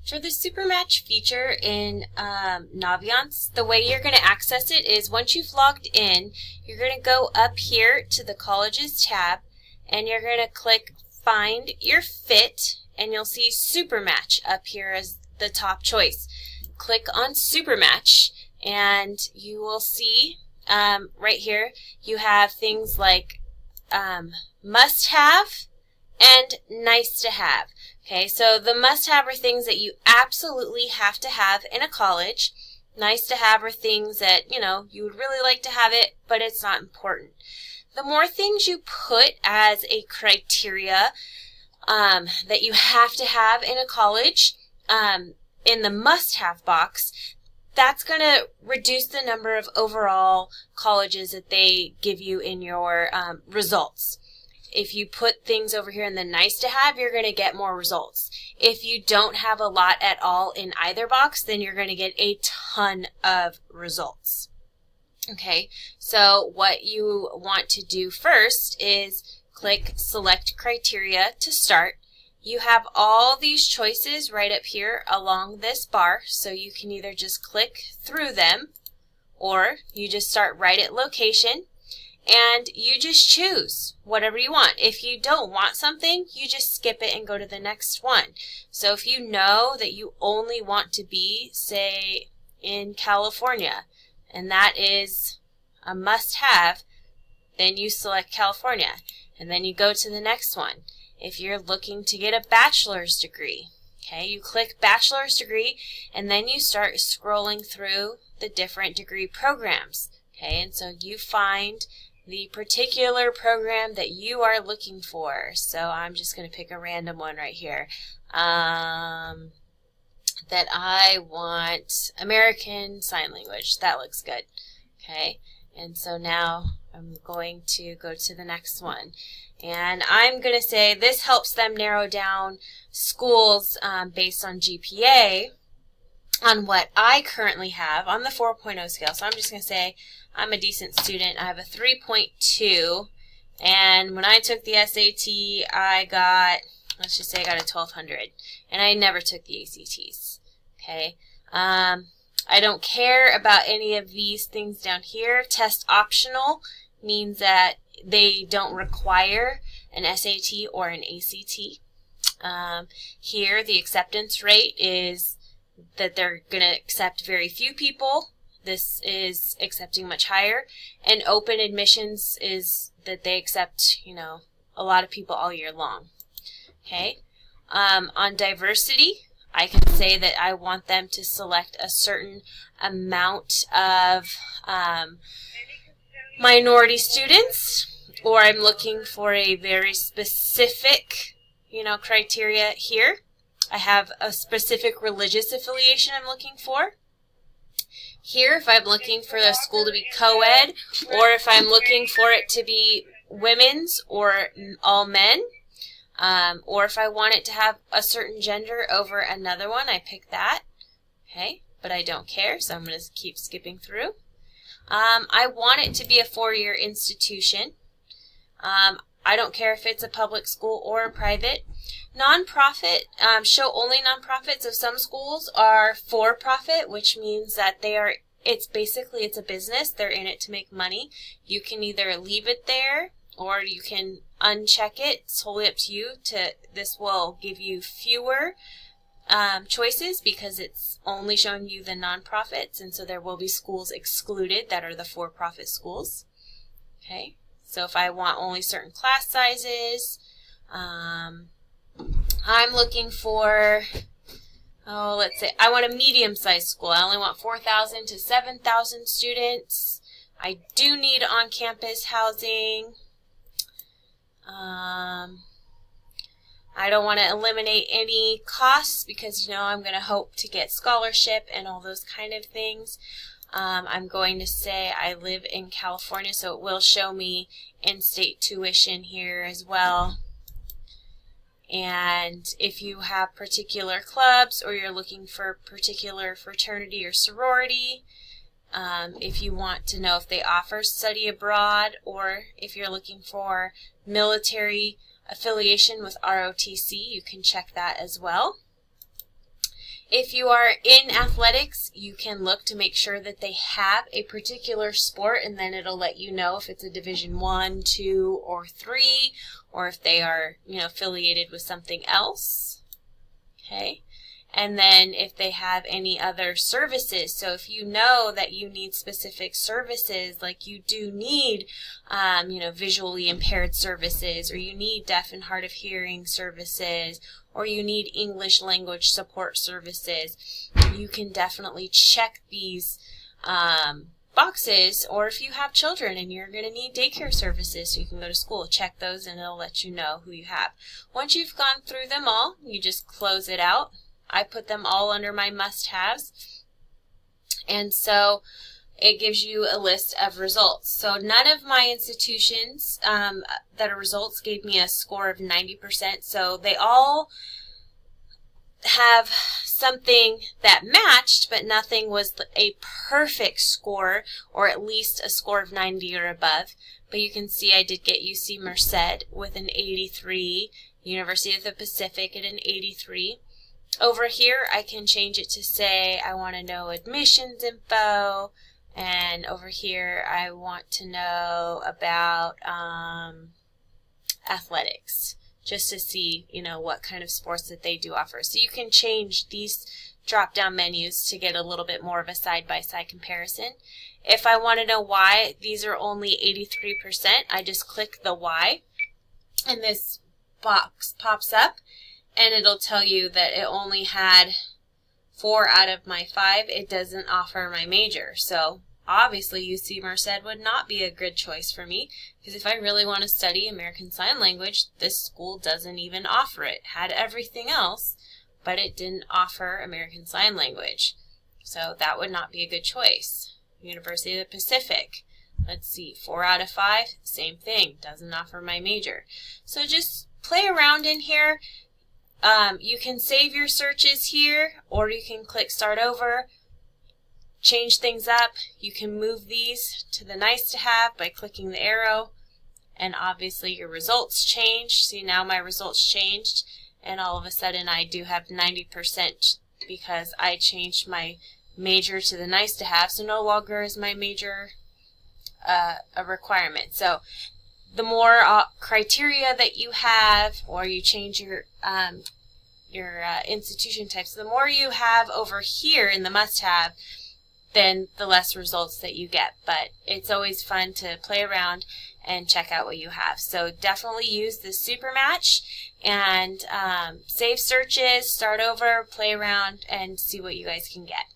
For the SuperMatch feature in Naviance, the way you're going to access it is once you've logged in, you're going to go up here to the Colleges tab, and you're going to click Find Your Fit, and you'll see SuperMatch up here as the top choice. Click on SuperMatch, and you will see right here you have things like must-have and nice-to-have. Okay, so the must-have are things that you absolutely have to have in a college. Nice-to-have are things that, you would really like to have it, but it's not important. The more things you put as a criteria that you have to have in a college in the must-have box, that's going to reduce the number of overall colleges that they give you in your results. If you put things over here in the nice to have, you're going to get more results. If you don't have a lot at all in either box, then you're going to get a ton of results. Okay, so what you want to do first is click Select Criteria to start. You have all these choices right up here along this bar, so you can either just click through them or you just start right at location. And you just choose whatever you want. If you don't want something, you just skip it and go to the next one. So if you know that you only want to be, say, in California, and that is a must-have, then you select California. And then you go to the next one. If you're looking to get a bachelor's degree, okay, you click bachelor's degree, and then you start scrolling through the different degree programs. Okay, and so you find the particular program that you are looking for. So I'm just going to pick a random one right here. That I want American Sign Language. That looks good. Okay, and so now I'm going to go to the next one. And I'm going to say this helps them narrow down schools based on GPA on what I currently have on the 4.0 scale. So I'm just going to say I'm a decent student. I have a 3.2, and when I took the SAT, I got, let's just say I got a 1200, and I never took the ACTs. Okay, I don't care about any of these things down here. Test optional means that they don't require an SAT or an ACT. Here, the acceptance rate is that they're going to accept very few people. This is accepting much higher. And open admissions is that they accept, a lot of people all year long. Okay. On diversity, I can say that I want them to select a certain amount of minority students, or I'm looking for a very specific, criteria here. I have a specific religious affiliation I'm looking for. Here, if I'm looking for the school to be co-ed, or if I'm looking for it to be women's or all men, or if I want it to have a certain gender over another one, I pick that. Okay, but I don't care, so I'm going to keep skipping through. I want it to be a 4-year institution. I don't care if it's a public school or a private. Nonprofit, show only nonprofit. So some schools are for-profit, which means that it's a business. They're in it to make money. You can either leave it there or you can uncheck it. It's totally up to you. This will give you fewer choices because it's only showing you the nonprofits, and so there will be schools excluded that are the for-profit schools. Okay, so if I want only certain class sizes, I'm looking for, let's say I want a medium-sized school. I only want 4,000 to 7,000 students. I do need on-campus housing. I don't want to eliminate any costs because, I'm going to hope to get scholarship and all those kind of things. I'm going to say I live in California, so it will show me in-state tuition here as well. And if you have particular clubs or you're looking for particular fraternity or sorority, if you want to know if they offer study abroad, or if you're looking for military affiliation with ROTC, you can check that as well. If you are in athletics, you can look to make sure that they have a particular sport, and then it'll let you know if it's a Division 1, 2, or 3, or if they are, affiliated with something else. Okay. And then if they have any other services, so if you know that you need specific services, like you do need, visually impaired services, or you need deaf and hard of hearing services, or you need English language support services, you can definitely check these boxes. Or if you have children and you're going to need daycare services so you can go to school, check those and it'll let you know who you have. Once you've gone through them all, you just close it out. I put them all under my must-haves, and so it gives you a list of results. So none of my institutions that are results gave me a score of 90%, so they all have something that matched, but nothing was a perfect score, or at least a score of 90 or above. But you can see I did get UC Merced with an 83, University of the Pacific at an 83. Over here, I can change it to say I want to know admissions info, and over here I want to know about athletics, just to see, what kind of sports that they do offer. So you can change these drop-down menus to get a little bit more of a side-by-side comparison. If I want to know why these are only 83%, I just click the Y, and this box pops up. And it'll tell you that it only had 4 out of my 5. It doesn't offer my major. So obviously UC Merced would not be a good choice for me, because if I really want to study American Sign Language, this school doesn't even offer it. It had everything else, but it didn't offer American Sign Language. So that would not be a good choice. University of the Pacific. Let's see, 4 out of 5, same thing. Doesn't offer my major. So just play around in here. You can save your searches here, or you can click Start Over, change things up. You can move these to the Nice to Have by clicking the arrow, and obviously your results change. See, now my results changed, and all of a sudden I do have 90% because I changed my major to the Nice to Have, so no longer is my major a requirement. So the more criteria that you have, or you change your institution types, the more you have over here in the must-have, then the less results that you get. But it's always fun to play around and check out what you have. So definitely use the SuperMatch and save searches, start over, play around, and see what you guys can get.